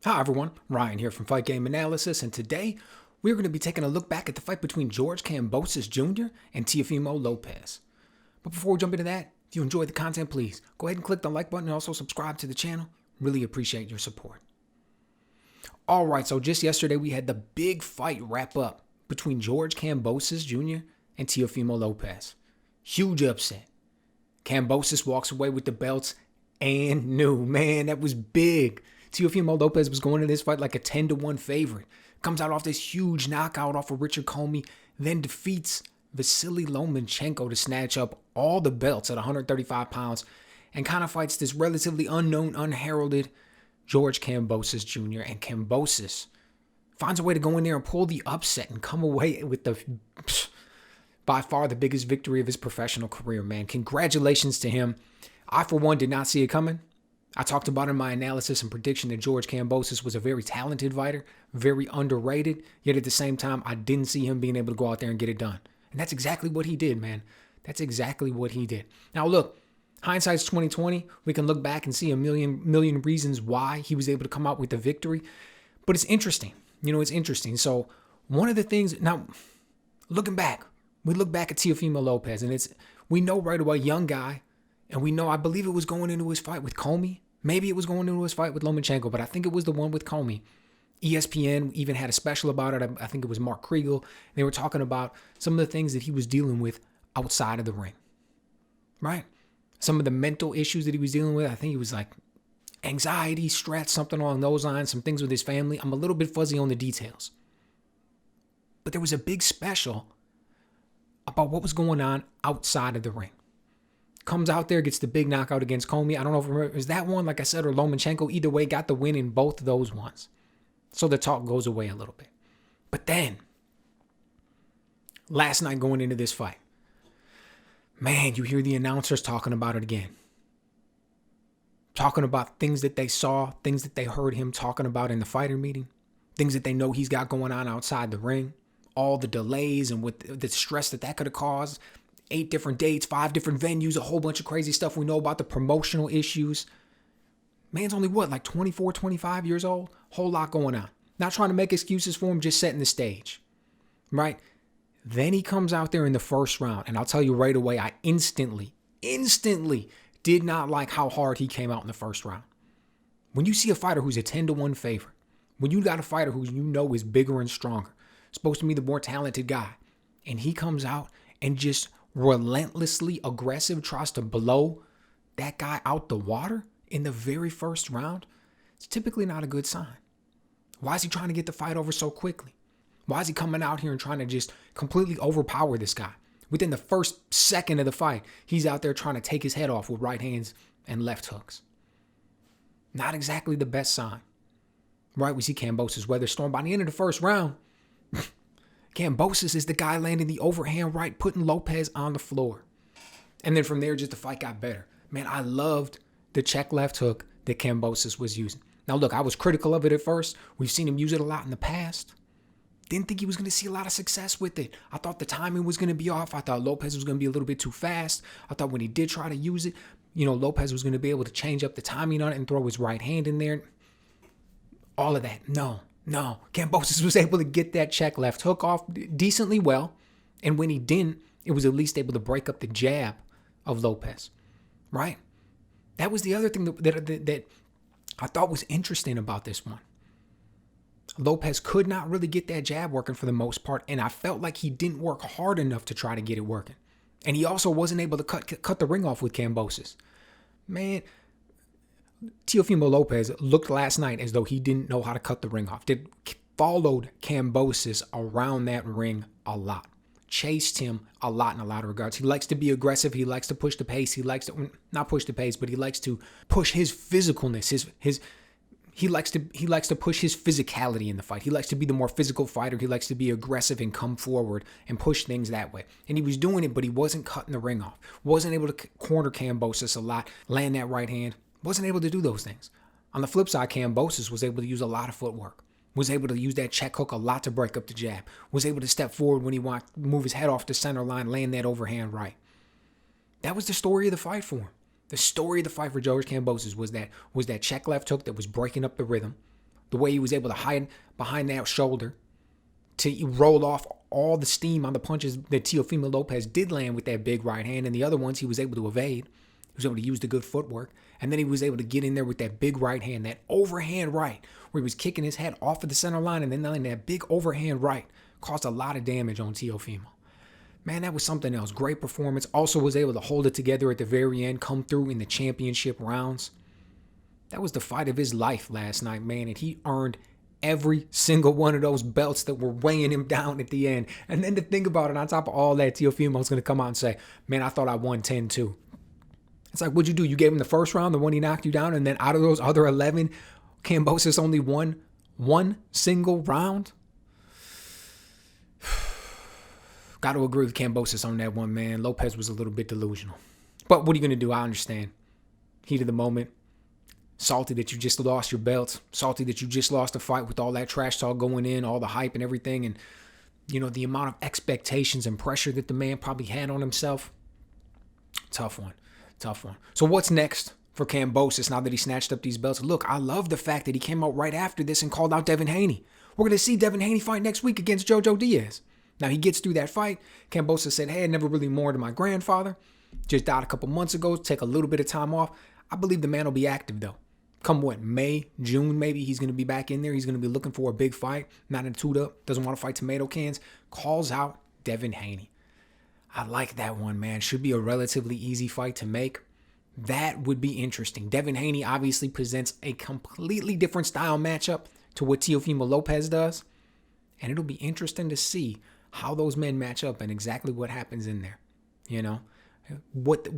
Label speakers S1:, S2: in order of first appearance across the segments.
S1: Hi everyone, Ryan here from Fight Game Analysis, and today we're going to be taking a look back at the fight between George Kambosos Jr. and Teofimo Lopez. But before we jump into that, if you enjoyed the content, please go ahead and click the like button and also subscribe to the channel. Really appreciate your support. Alright, so just yesterday we had the big fight wrap up between George Kambosos Jr. and Teofimo Lopez. Huge upset. Kambosos walks away with the belts and new. Man, that was big. Teofimo Lopez was going to this fight like a 10-1 favorite. Comes out off this huge knockout off of Richard Comey, then defeats Vasily Lomachenko to snatch up all the belts at 135 pounds and kind of fights this relatively unknown, unheralded George Kambosos Jr. And Kambosos finds a way to go in there and pull the upset and come away with by far the biggest victory of his professional career, man. Congratulations to him. I, for one, did not see it coming. I talked about in my analysis and prediction that George Kambosos was a very talented fighter, very underrated, yet at the same time, I didn't see him being able to go out there and get it done. And that's exactly what he did, man. That's exactly what he did. Now, look, hindsight's 2020. We can look back and see a million reasons why he was able to come out with the victory. But it's interesting. It's interesting. So one of the things, now, looking back, we look back at Teofimo Lopez, and we know right away, young guy, and we know, I believe it was going into his fight with Comey. Maybe it was going into his fight with Lomachenko, but I think it was the one with Comey. ESPN even had a special about it. I think it was Mark Kriegel. They were talking about some of the things that he was dealing with outside of the ring, right? Some of the mental issues that he was dealing with. I think it was like anxiety, stress, something along those lines, some things with his family. I'm a little bit fuzzy on the details. But there was a big special about what was going on outside of the ring. Comes out there, gets the big knockout against Comey. I don't know if it was that one, like I said, or Lomachenko. Either way, got the win in both of those ones. So the talk goes away a little bit. But then, last night going into this fight, man, you hear the announcers talking about it again. Talking about things that they saw, things that they heard him talking about in the fighter meeting, things that they know he's got going on outside the ring, all the delays and with the stress that could have caused. 8 different dates, 5 different venues, a whole bunch of crazy stuff. We know about the promotional issues. Man's only like 24, 25 years old? Whole lot going on. Not trying to make excuses for him, just setting the stage. Right? Then he comes out there in the first round, and I'll tell you right away, I instantly did not like how hard he came out in the first round. When you see a fighter who's a 10-1 favorite, when you got a fighter who you know is bigger and stronger, supposed to be the more talented guy, and he comes out and just relentlessly aggressive, tries to blow that guy out the water in the very first round, it's typically not a good sign. Why is he trying to get the fight over so quickly? Why is he coming out here and trying to just completely overpower this guy? Within the first second of the fight, he's out there trying to take his head off with right hands and left hooks. Not exactly the best sign. Right, we see Kambosos weather storm. By the end of the first round, Kambosos is the guy landing the overhand right, putting Lopez on the floor. And then from there, just the fight got better. Man, I loved the check left hook that Kambosos was using. Now, look, I was critical of it at first. We've seen him use it a lot in the past. Didn't think he was going to see a lot of success with it. I thought the timing was going to be off. I thought Lopez was going to be a little bit too fast. I thought when he did try to use it, Lopez was going to be able to change up the timing on it and throw his right hand in there. All of that. No. Kambosos was able to get that check left hook off decently well. And when he didn't, it was at least able to break up the jab of Lopez. Right? That was the other thing that I thought was interesting about this one. Lopez could not really get that jab working for the most part, and I felt like he didn't work hard enough to try to get it working. And he also wasn't able to cut the ring off with Kambosos. Man, Teofimo Lopez looked last night as though he didn't know how to cut the ring off. Followed Kambosos around that ring a lot. Chased him a lot in a lot of regards. He likes to be aggressive. He likes to push the pace. He likes to, not push the pace, but he likes to push his physicalness, He likes to push his physicality in the fight. He likes to be the more physical fighter. He likes to be aggressive and come forward and push things that way. And he was doing it, but he wasn't cutting the ring off. Wasn't able to corner Kambosos a lot, land that right hand. Wasn't able to do those things. On the flip side, Kambosos was able to use a lot of footwork. Was able to use that check hook a lot to break up the jab. Was able to step forward when he wanted to move his head off the center line, land that overhand right. That was the story of the fight for him. The story of the fight for George Kambosos was that check left hook that was breaking up the rhythm, The way he was able to hide behind that shoulder to roll off all the steam on the punches that Teofimo Lopez did land with that big right hand, and the other ones he was able to evade. He was able to use the good footwork, and then he was able to get in there with that big right hand, that overhand right, where he was kicking his head off of the center line, and then that big overhand right caused a lot of damage on Teofimo. Man, that was something else. Great performance. Also was able to hold it together at the very end, come through in the championship rounds. That was the fight of his life last night, man, and he earned every single one of those belts that were weighing him down at the end. And then to think about it, on top of all that, Teofimo's going to come out and say, man, I thought I won 10-2. It's like, what'd you do? You gave him the first round, the one he knocked you down, and then out of those other 11, Kambosos only won one single round? Got to agree with Kambosos on that one, man. Lopez was a little bit delusional. But what are you going to do? I understand. Heat of the moment. Salty that you just lost your belt. Salty that you just lost a fight with all that trash talk going in, all the hype and everything. And, you know, the amount of expectations and pressure that the man probably had on himself. Tough one. Tough one. So what's next for Kambosos now that he snatched up these belts? Look, I love the fact that he came out right after this and called out Devin Haney. We're going to see Devin Haney fight next week against Jojo Diaz. Now, he gets through that fight. Kambosos said, hey, I never really mourned my grandfather. Just died a couple months ago. Take a little bit of time off. I believe the man will be active, though. Come what, May, June, maybe he's going to be back in there. He's going to be looking for a big fight. Not in toot up. Doesn't want to fight tomato cans. Calls out Devin Haney. I like that one, man. Should be a relatively easy fight to make. That would be interesting. Devin Haney obviously presents a completely different style matchup to what Teofimo Lopez does. And it'll be interesting to see how those men match up and exactly what happens in there. You know, what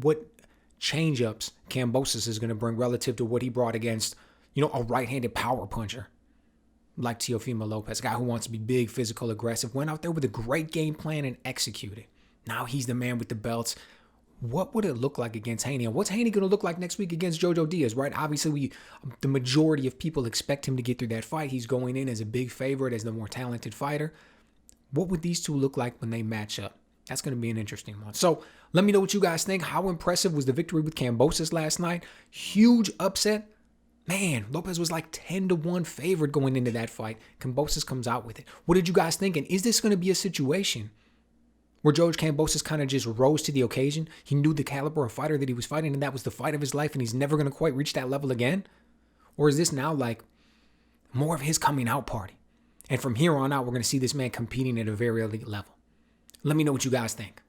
S1: change-ups Kambosos is going to bring relative to what he brought against, you know, a right-handed power puncher like Teofimo Lopez, a guy who wants to be big, physical, aggressive, went out there with a great game plan and executed. Now he's the man with the belts. What would it look like against Haney? And what's Haney going to look like next week against Jojo Diaz, right? Obviously, the majority of people expect him to get through that fight. He's going in as a big favorite, as the more talented fighter. What would these two look like when they match up? That's going to be an interesting one. So let me know what you guys think. How impressive was the victory with Kambosos last night? Huge upset. Man, Lopez was like 10-1 favorite going into that fight. Kambosos comes out with it. What did you guys think? And is this going to be a situation where George Kambosos kind of just rose to the occasion? He knew the caliber of fighter that he was fighting, and that was the fight of his life, and he's never going to quite reach that level again? Or is this now like more of his coming out party? And from here on out, we're going to see this man competing at a very elite level. Let me know what you guys think.